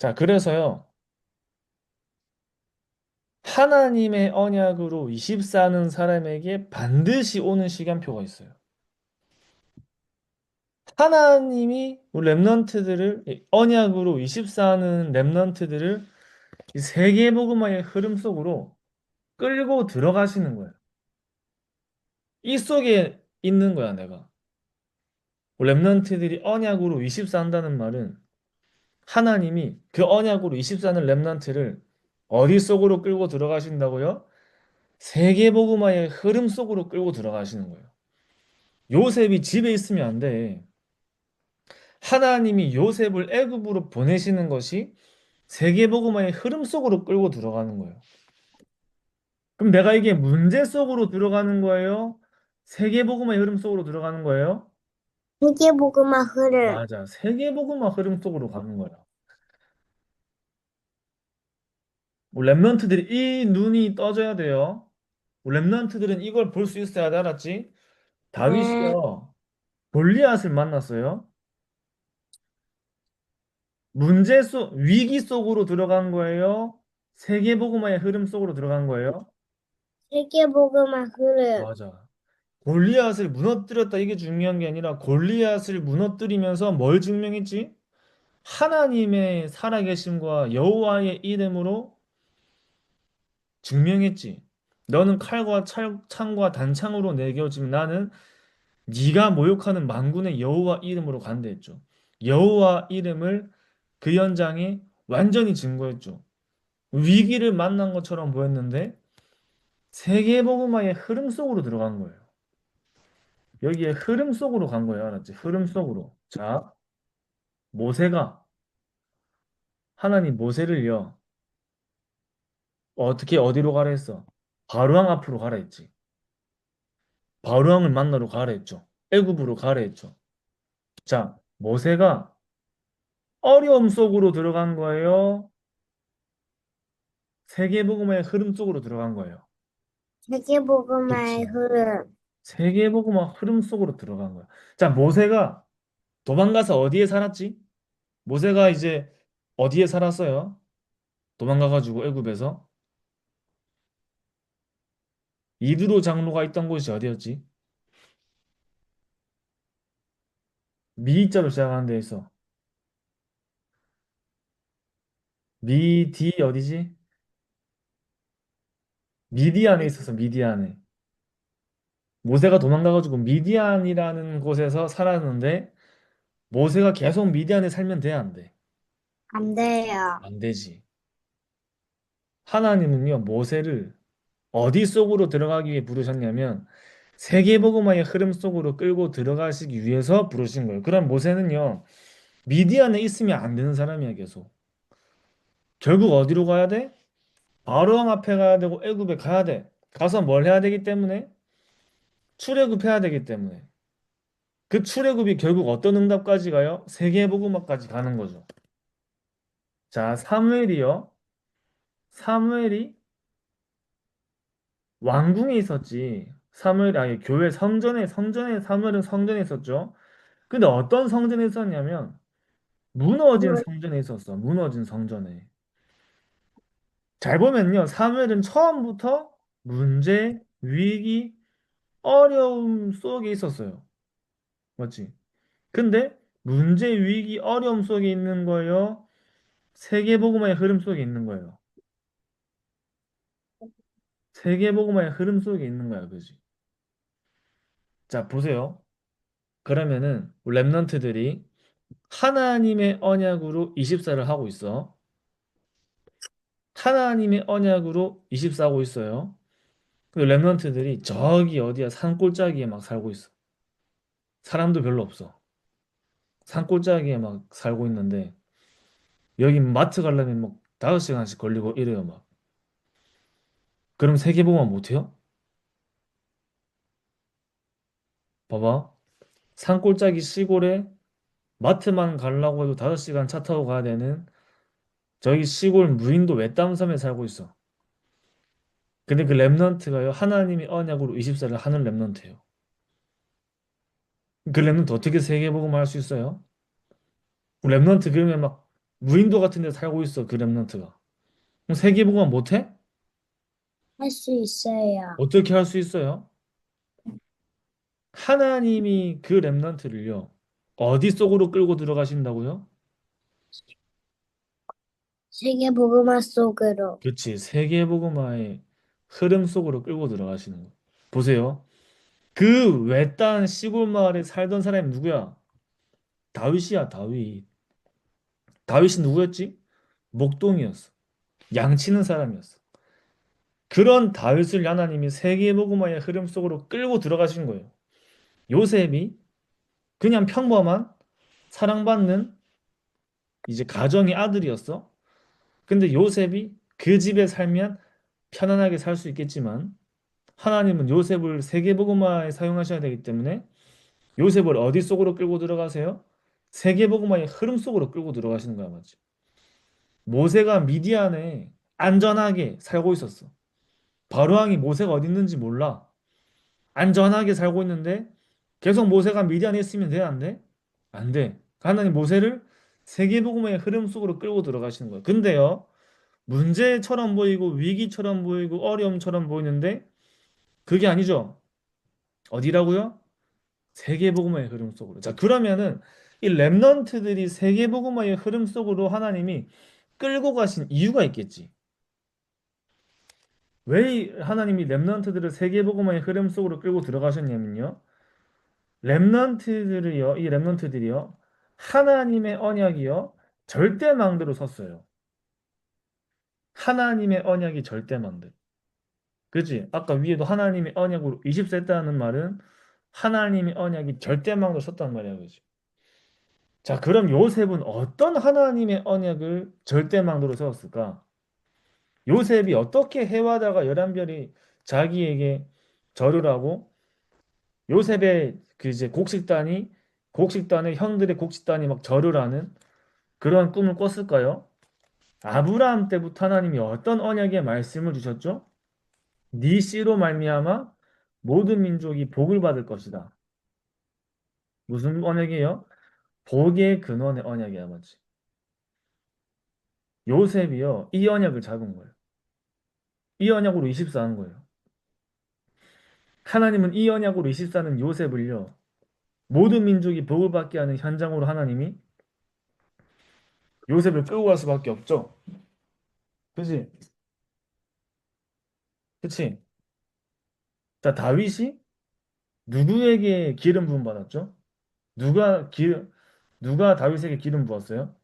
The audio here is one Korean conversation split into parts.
자, 그래서요. 하나님의 언약으로 24는 사람에게 반드시 오는 시간표가 있어요. 하나님이 우리 랩런트들을 이 언약으로 24는 랩런트들을 이 세계복음화의 흐름 속으로 끌고 들어가시는 거예요. 이 속에 있는 거야, 내가. 랩런트들이 언약으로 24 한다는 말은 하나님이 그 언약으로 24는 랩런트를 어디 속으로 끌고 들어가신다고요? 세계복음화의 흐름 속으로 끌고 들어가시는 거예요. 요셉이 집에 있으면 안 돼. 하나님이 요셉을 애굽으로 보내시는 것이 세계복음화의 흐름 속으로 끌고 들어가는 거예요. 그럼 내가 이게 문제 속으로 들어가는 거예요? 세계복음화의 흐름 속으로 들어가는 거예요? 세계보그마 흐름. 맞아. 세계복음화 흐름 속으로 가는 거야. 뭐 랩런트들이 이 눈이 떠져야 돼요. 뭐 랩런트들은 이걸 볼 수 있어야 돼, 알았지? 네, 다윗이요. 골리앗을 만났어요. 문제 속, 위기 속으로 들어간 거예요? 세계복음화의 흐름 속으로 들어간 거예요? 세계보그마 흐름. 맞아. 골리앗을 무너뜨렸다 이게 중요한 게 아니라 골리앗을 무너뜨리면서 뭘 증명했지? 하나님의 살아계심과 여호와의 이름으로 증명했지. 너는 칼과 창과 단창으로 내겨지면 나는 네가 모욕하는 만군의 여호와 이름으로 간다 했죠. 여호와 이름을 그 현장에 완전히 증거했죠. 위기를 만난 것처럼 보였는데 세계복음화의 흐름 속으로 들어간 거예요. 여기에 흐름 속으로 간 거예요. 알았지? 흐름 속으로. 자, 모세가 하나님 모세를요. 어떻게 어디로 가라 했어? 바로왕 앞으로 가라 했지. 바로왕을 만나러 가라 했죠. 애굽으로 가라 했죠. 자, 모세가 어려움 속으로 들어간 거예요. 세계복음화의 흐름 속으로 들어간 거예요. 세계보그마의 그렇지. 흐름. 세계복음화 흐름 속으로 들어간 거야. 자, 모세가 도망가서 어디에 살았지? 모세가 이제 어디에 살았어요? 도망가가지고 애굽에서 이드로 장로가 있던 곳이 어디였지? 미자로 시작하는 데 있어. 미디 어디지? 미디안에 있어서 미디안에. 모세가 도망가가지고 미디안이라는 곳에서 살았는데 모세가 계속 미디안에 살면 돼, 안 돼? 안 돼요. 안 되지. 하나님은요, 모세를 어디 속으로 들어가기 위해 부르셨냐면 세계복음화의 흐름 속으로 끌고 들어가시기 위해서 부르신 거예요. 그럼 모세는요, 미디안에 있으면 안 되는 사람이야, 계속. 결국 어디로 가야 돼? 바로왕 앞에 가야 되고 애굽에 가야 돼. 가서 뭘 해야 되기 때문에? 출애굽해야 되기 때문에. 그 출애굽이 결국 어떤 응답까지 가요? 세계복음화까지 가는 거죠. 자, 사무엘이요. 사무엘이 왕궁에 있었지. 사무엘 아니 교회 성전에 사무엘은 성전에 있었죠. 근데 어떤 성전에 있었냐면 무너진 물, 성전에 있었어. 무너진 성전에. 잘 보면요. 사무엘은 처음부터 문제, 위기, 어려움 속에 있었어요. 맞지? 근데 문제, 위기, 어려움 속에 있는 거예요. 세계복음화의 흐름 속에 있는 거예요. 세계복음화의 흐름 속에 있는 거야, 그지? 자, 보세요. 그러면은 랩런트들이 하나님의 언약으로 24를 하고 있어. 하나님의 언약으로 24 하고 있어요. 그 랩런트들이 저기 어디야 산골짜기에 막 살고 있어. 사람도 별로 없어. 산골짜기에 막 살고 있는데 여기 마트 가려면 막 5시간씩 걸리고 이래요, 막. 그럼 세계복음화 못해요? 봐봐. 산골짜기 시골에 마트만 가려고 해도 5시간 차 타고 가야 되는 저기 시골 무인도 외딴섬에 살고 있어. 근데 그 랩넌트가요, 하나님의 언약으로 24를 하는 랩넌트예요. 그 랩넌트 어떻게 세계복음화 할 수 있어요? 랩넌트 그러면 막 무인도 같은 데 살고 있어, 그 렘넌트가. 그럼 세계복음화 못해? 할 수 있어요. 어떻게 할 수 있어요? 하나님이 그 렘넌트를요, 어디 속으로 끌고 들어가신다고요? 세계복음화 속으로. 그치, 세계복음화의 흐름 속으로 끌고 들어가시는 거예요. 보세요. 그 외딴 시골 마을에 살던 사람이 누구야? 다윗이야, 다윗. 다윗이 누구였지? 목동이었어. 양치는 사람이었어. 그런 다윗을 하나님이 세계복음화의 흐름 속으로 끌고 들어가신 거예요. 요셉이 그냥 평범한 사랑받는 이제 가정의 아들이었어. 근데 요셉이 그 집에 살면 편안하게 살 수 있겠지만 하나님은 요셉을 세계복음화에 사용하셔야 되기 때문에 요셉을 어디 속으로 끌고 들어가세요? 세계복음화의 흐름 속으로 끌고 들어가시는 거야, 맞지? 모세가 미디안에 안전하게 살고 있었어. 바로왕이 모세가 어디 있는지 몰라. 안전하게 살고 있는데 계속 모세가 미디안에 있으면 돼, 안 돼? 안 돼. 하나님 모세를 세계복음의 흐름 속으로 끌고 들어가시는 거예요. 근데요, 문제처럼 보이고 위기처럼 보이고 어려움처럼 보이는데 그게 아니죠. 어디라고요? 세계복음의 흐름 속으로. 자, 그러면은 이 렘넌트들이 세계복음의 흐름 속으로 하나님이 끌고 가신 이유가 있겠지. 왜 하나님이 렘넌트들을 세계복음의 흐름 속으로 끌고 들어가셨냐면요. 렘넌트들이요, 이 렘넌트들이요, 하나님의 언약이요, 절대망대로 섰어요. 하나님의 언약이 절대망대. 그지? 아까 위에도 하나님의 언약으로 20세 했다는 말은 하나님의 언약이 절대망대로 섰단 말이야, 그지? 자, 그럼 요셉은 어떤 하나님의 언약을 절대망대로 세웠을까? 요셉이 어떻게 해와다가 열한별이 자기에게 절을 하고 요셉의 그 이제 곡식단의 형들의 곡식단이 막 절을 하는 그런 꿈을 꿨을까요? 아브라함 때부터 하나님이 어떤 언약의 말씀을 주셨죠? 네 씨로 말미암아 모든 민족이 복을 받을 것이다. 무슨 언약이에요? 복의 근원의 언약이야, 맞지? 요셉이요, 이 언약을 잡은 거예요. 이 언약으로 24한 거예요. 하나님은 이 언약으로 24는 요셉을요, 모든 민족이 복을 받게 하는 현장으로 하나님이 요셉을 끌고 갈 수밖에 없죠. 그치? 그치? 자, 다윗이 누구에게 기름 부음 받았죠? 누가 기 누가 다윗에게 기름 부었어요?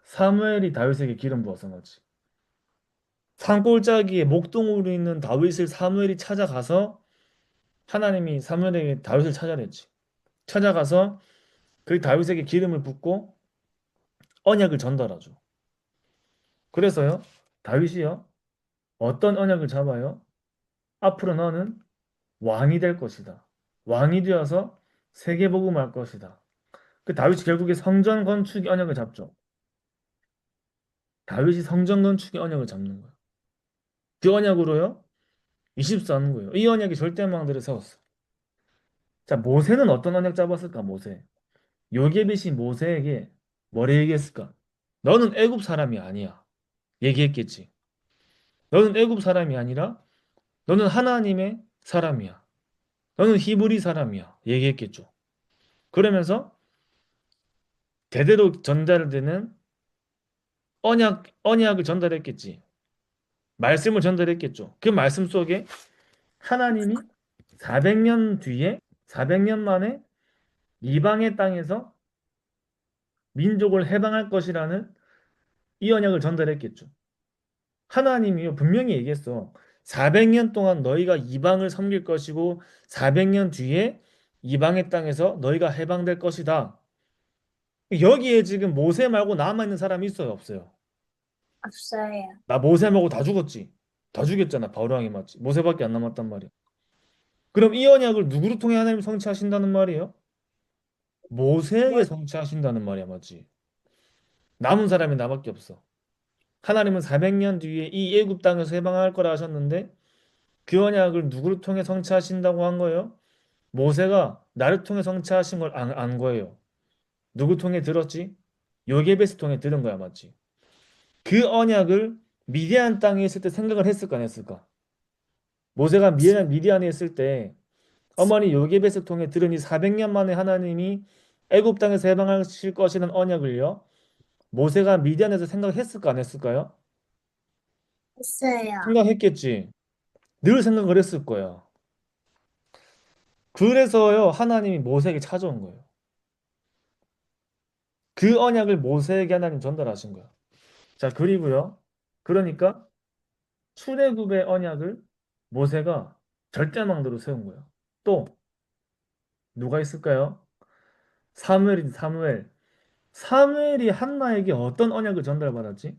사무엘이 다윗에게 기름 부었어, 맞지? 산골짜기에 목동으로 있는 다윗을 사무엘이 찾아가서 하나님이 사무엘에게 다윗을 찾아냈지. 찾아가서 그 다윗에게 기름을 붓고 언약을 전달하죠. 그래서요, 다윗이요, 어떤 언약을 잡아요? 앞으로 너는 왕이 될 것이다. 왕이 되어서 세계복음할 것이다. 그 다윗이 결국에 성전 건축의 언약을 잡죠. 다윗이 성전 건축의 언약을 잡는 거예요. 그 언약으로요, 24는 거예요. 이 언약이 절대망대를 세웠어. 자, 모세는 어떤 언약 잡았을까, 모세? 요괴빛이 모세에게 뭐래 얘기했을까? 너는 애굽 사람이 아니야. 얘기했겠지. 너는 애굽 사람이 아니라 너는 하나님의 사람이야. 너는 히브리 사람이야. 얘기했겠죠. 그러면서 대대로 전달되는 언약을 전달했겠지. 말씀을 전달했겠죠. 그 말씀 속에 하나님이 400년 뒤에 400년 만에 이방의 땅에서 민족을 해방할 것이라는 이 언약을 전달했겠죠. 하나님이요 분명히 얘기했어. 400년 동안 너희가 이방을 섬길 것이고 400년 뒤에 이방의 땅에서 너희가 해방될 것이다. 여기에 지금 모세 말고 남아 있는 사람이 있어요, 없어요? 없어요. 나 모세 말고 다 죽었지. 다 죽였잖아. 바울왕이 맞지. 모세밖에 안 남았단 말이야. 그럼 이 언약을 누구를 통해 하나님 성취하신다는 말이에요? 모세에게 뭐, 성취하신다는 말이야, 맞지? 남은 사람이 나밖에 없어. 하나님은 400년 뒤에 이 애굽 땅에서 해방할 거라 하셨는데 그 언약을 누구를 통해 성취하신다고 한 거예요? 모세가 나를 통해 성취하신 걸 안 거예요. 누구 통해 들었지? 요게베스 통해 들은 거야, 맞지? 그 언약을 미디안 땅에 있을 때 생각을 했을까 안 했을까? 모세가 미디안에 있을 때 어머니 요게벳을 통해 들으니 400년 만에 하나님이 애굽 땅에서 해방하실 것이라는 언약을요. 모세가 미디안에서 생각했을까 안 했을까요? 했어요. 생각했겠지. 늘 생각을 했을 거야. 그래서요, 하나님이 모세에게 찾아온 거예요. 그 언약을 모세에게 하나님 전달하신 거야. 자, 그리고요. 그러니까 출애굽의 언약을 모세가 절대망대로 세운 거야. 또 누가 있을까요? 사무엘이지, 사무엘. 사무엘이 한나에게 어떤 언약을 전달받았지?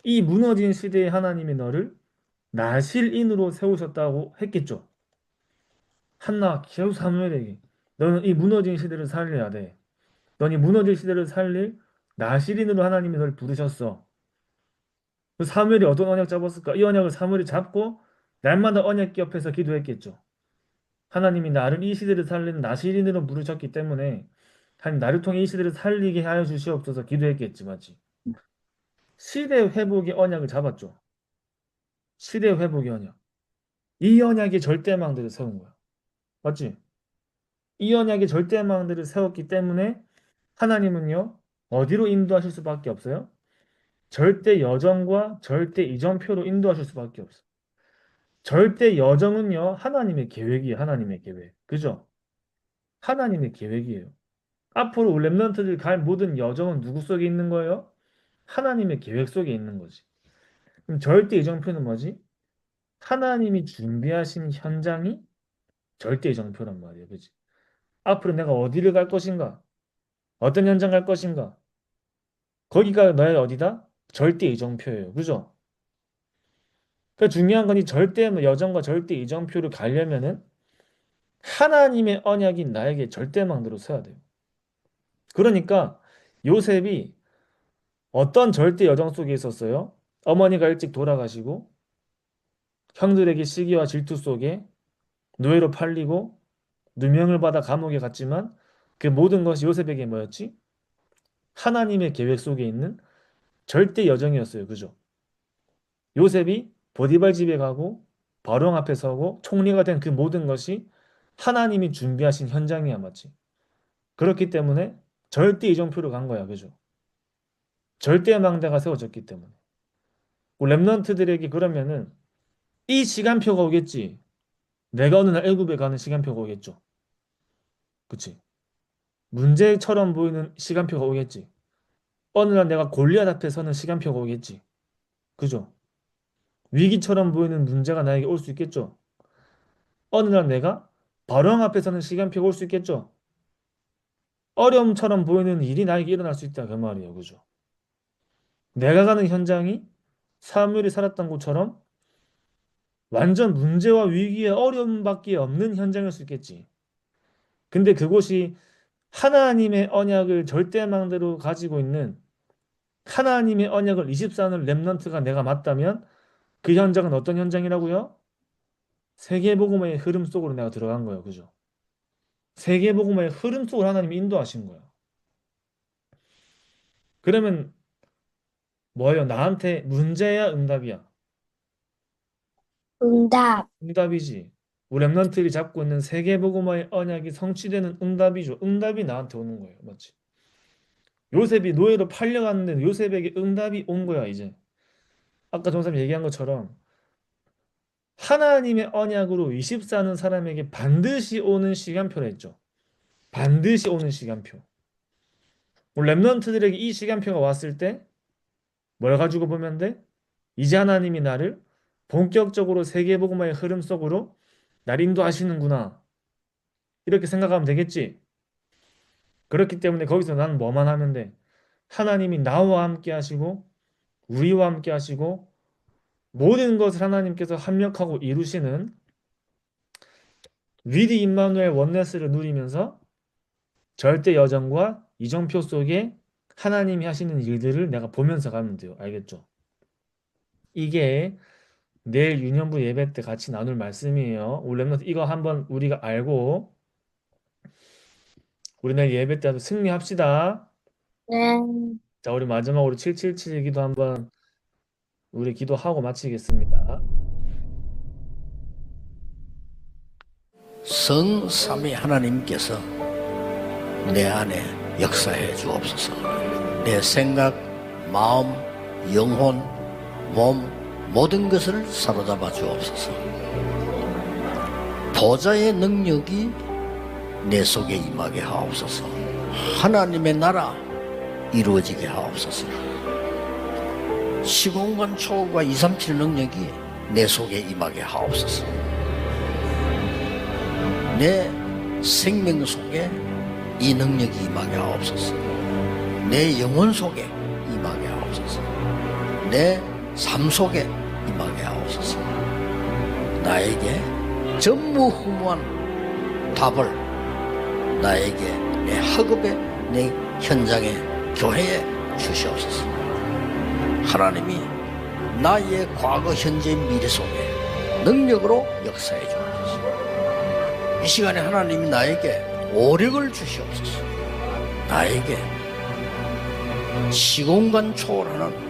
이 무너진 시대의 하나님이 너를 나실인으로 세우셨다고 했겠죠. 한나 겨우 사무엘에게 너는 이 무너진 시대를 살려야 돼. 너는 이 무너진 시대를 살릴 나실인으로 하나님이 너를 부르셨어. 그 사무엘이 어떤 언약 잡았을까? 이 언약을 사무엘이 잡고 날마다 언약 옆에서 기도했겠죠. 하나님이 나를 이 시대를 살리는 나실인으로 부르셨기 때문에 하나님 나를 통해 이 시대를 살리게 하여 주시옵소서 기도했겠지, 맞지? 시대 회복의 언약을 잡았죠. 시대 회복의 언약. 이 언약이 절대망대를 세운 거야. 맞지? 이 언약이 절대망대를 세웠기 때문에 하나님은요, 어디로 인도하실 수밖에 없어요? 절대 여정과 절대 이정표로 인도하실 수밖에 없어. 절대 여정은요, 하나님의 계획이에요. 하나님의 계획. 그죠? 하나님의 계획이에요. 앞으로 랩런트들 갈 모든 여정은 누구 속에 있는 거예요? 하나님의 계획 속에 있는 거지. 그럼 절대 이정표는 뭐지? 하나님이 준비하신 현장이 절대 이정표란 말이에요. 그지? 앞으로 내가 어디를 갈 것인가? 어떤 현장 갈 것인가? 거기가 너의 어디다? 절대 이정표예요. 그죠? 그러니까 중요한 건 이 절대 여정과 절대 이정표를 가려면은 하나님의 언약이 나에게 절대망대로 서야 돼요. 그러니까 요셉이 어떤 절대 여정 속에 있었어요? 어머니가 일찍 돌아가시고 형들에게 시기와 질투 속에 노예로 팔리고 누명을 받아 감옥에 갔지만 그 모든 것이 요셉에게 뭐였지? 하나님의 계획 속에 있는 절대 여정이었어요. 그죠? 요셉이 보디발 집에 가고 바로 앞에 서고 총리가 된 그 모든 것이 하나님이 준비하신 현장이야, 맞지? 그렇기 때문에 절대 이정표로 간 거야, 그죠? 절대 망대가 세워졌기 때문에. 랩런트들에게 그러면은 이 시간표가 오겠지. 내가 어느 날 애굽에 가는 시간표가 오겠죠. 그치? 문제처럼 보이는 시간표가 오겠지. 어느 날 내가 골리앗 앞에 서는 시간표가 오겠지. 그죠? 위기처럼 보이는 문제가 나에게 올 수 있겠죠. 어느 날 내가 바로왕 앞에 서는 시간표가 올 수 있겠죠. 어려움처럼 보이는 일이 나에게 일어날 수 있다 그 말이에요. 그죠? 내가 가는 현장이 사무엘이 살았던 곳처럼 완전 문제와 위기에 어려움밖에 없는 현장일 수 있겠지. 근데 그곳이 하나님의 언약을 절대망대로 가지고 있는 하나님의 언약을 24는 렘넌트가 내가 맞다면 그 현장은 어떤 현장이라고요? 세계복음의 흐름 속으로 내가 들어간 거예요. 그죠? 세계복음의 흐름 속으로 하나님이 인도하신 거예요. 그러면 뭐예요? 나한테 문제야, 응답이야? 응답. 응답이지. 우리 렘넌트들이 잡고 있는 세계복음의 언약이 성취되는 응답이죠. 응답이 나한테 오는 거예요. 맞지? 요셉이 노예로 팔려갔는데 요셉에게 응답이 온 거야, 이제. 아까 정삼이 얘기한 것처럼 하나님의 언약으로 24는 사람에게 반드시 오는 시간표라 했죠. 반드시 오는 시간표. 우리 렘넌트들에게 이 시간표가 왔을 때 뭘 가지고 보면 돼? 이제 하나님이 나를 본격적으로 세계복음화의 흐름 속으로 날 인도하시는구나. 이렇게 생각하면 되겠지. 그렇기 때문에 거기서 나는 뭐만 하면 돼? 하나님이 나와 함께 하시고 우리와 함께 하시고 모든 것을 하나님께서 합력하고 이루시는 위드 임마누엘 원네스를 누리면서 절대 여정과 이정표 속에 하나님이 하시는 일들을 내가 보면서 가면 돼요. 알겠죠? 이게 내일 유년부 예배 때 같이 나눌 말씀이에요. 우리 랩런트 이거 한번 우리가 알고 우리 내일 예배 때 승리합시다. 네. 자, 우리 마지막으로 777 기도 한번 우리 기도하고 마치겠습니다. 성삼위 하나님께서 내 안에 역사해 주옵소서. 내 생각, 마음, 영혼, 몸 모든 것을 사로잡아 주옵소서. 보좌의 능력이 내 속에 임하게 하옵소서. 하나님의 나라 이루어지게 하옵소서. 시공간 초월과 237 능력이 내 속에 임하게 하옵소서. 내 생명 속에 이 능력이 임하게 하옵소서. 내 영혼 속에 임하게 하옵소서. 내 삶 속에 임하게 하옵소서. 나에게 전무후무한 답을 나에게 내 학업에 내 현장에 교회에 주시옵소서. 하나님이 나의 과거 현재 미래 속에 능력으로 역사해 주옵소서. 이 시간에 하나님이 나에게 오력을 주시옵소서. 나에게 시공간 초월하는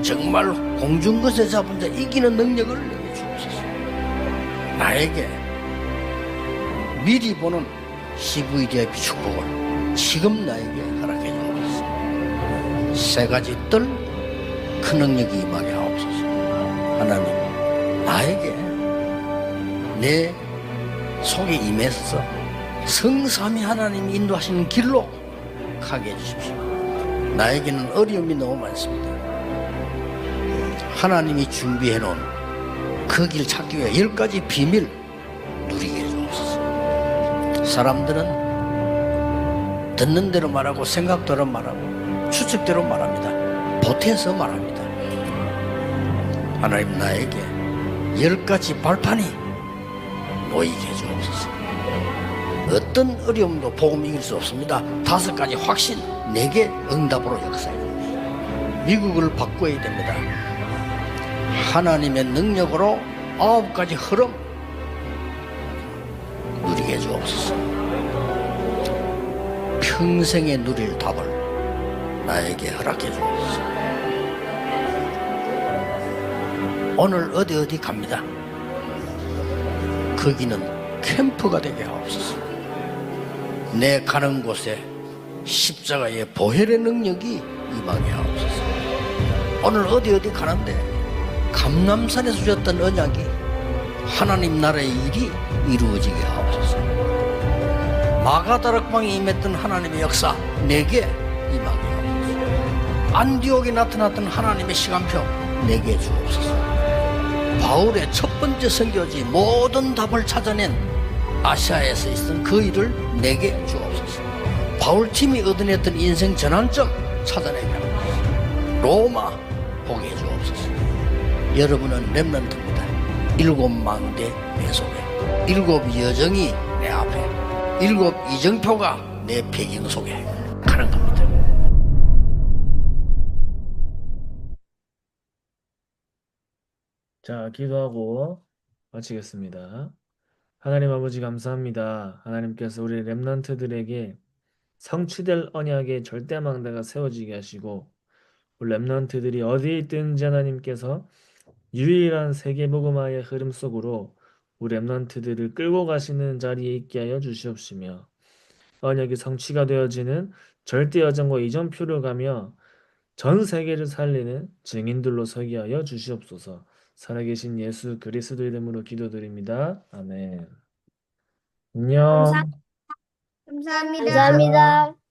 정말 공중것에 잡은 자 이기는 능력을 내게 주옵소서. 나에게 미리 보는 CVDIP 축복을 지금 나에게 허락해 주옵소서. 세 가지 뜰 그 능력이 임하게 하옵소서. 하나님 나에게 내 속에 임해서 성삼위 하나님이 인도하시는 길로 가게 해주십시오. 나에게는 어려움이 너무 많습니다. 하나님이 준비해 놓은 그 길 찾기 위해 10가지 비밀 누리게 해주옵소서. 사람들은 듣는 대로 말하고 생각대로 말하고 추측대로 말합니다. 보태서 말합니다. 하나님 나에게 10가지 발판이 놓이게 해주옵소서. 어떤 어려움도 복음 이길 수 없습니다. 5가지 확신 내게 응답으로 역사해 주옵소서. 미국을 바꿔야 됩니다. 하나님의 능력으로 9가지 흐름 누리게 해주옵소서. 평생에 누릴 답을 나에게 허락해 주옵소서. 오늘 어디 갑니다. 거기는 캠프가 되게 하옵소서. 내 가는 곳에 십자가의 보혈의 능력이 임하게 하옵소서. 오늘 어디 가는데 감람산에서 주셨던 언약이 하나님 나라의 일이 이루어지게 하옵소서. 마가다락방에 임했던 하나님의 역사 내게 임하게 하옵소서. 안디옥에 나타났던 하나님의 시간표 내게 주옵소서. 바울의 첫 번째 선교지 모든 답을 찾아낸 아시아에서 있었던 그 일을 내게 주옵소서. 바울팀이 얻어냈던 인생 전환점 찾아내게 하옵소서. 로마 보게 주옵소서. 여러분은 렘넌트입니다. 7망대 내 속에 7 여정이 내 앞에 7 이정표가 내 배경 속에 가는 겁니다. 자, 기도하고 마치겠습니다. 하나님 아버지 감사합니다. 하나님께서 우리 렘넌트들에게 성취될 언약의 절대망대가 세워지게 하시고 우리 렘넌트들이 어디에 있든지 하나님께서 유일한 세계복음화의 흐름 속으로 우리 렘넌트들을 끌고 가시는 자리에 있게 하여 주시옵시며 언약이 성취가 되어지는 절대 여정과 이정표를 가며 전 세계를 살리는 증인들로 서게 하여 주시옵소서. 살아계신 예수 그리스도 이름으로 기도드립니다. 아멘. 안녕. 감사합니다. 감사합니다.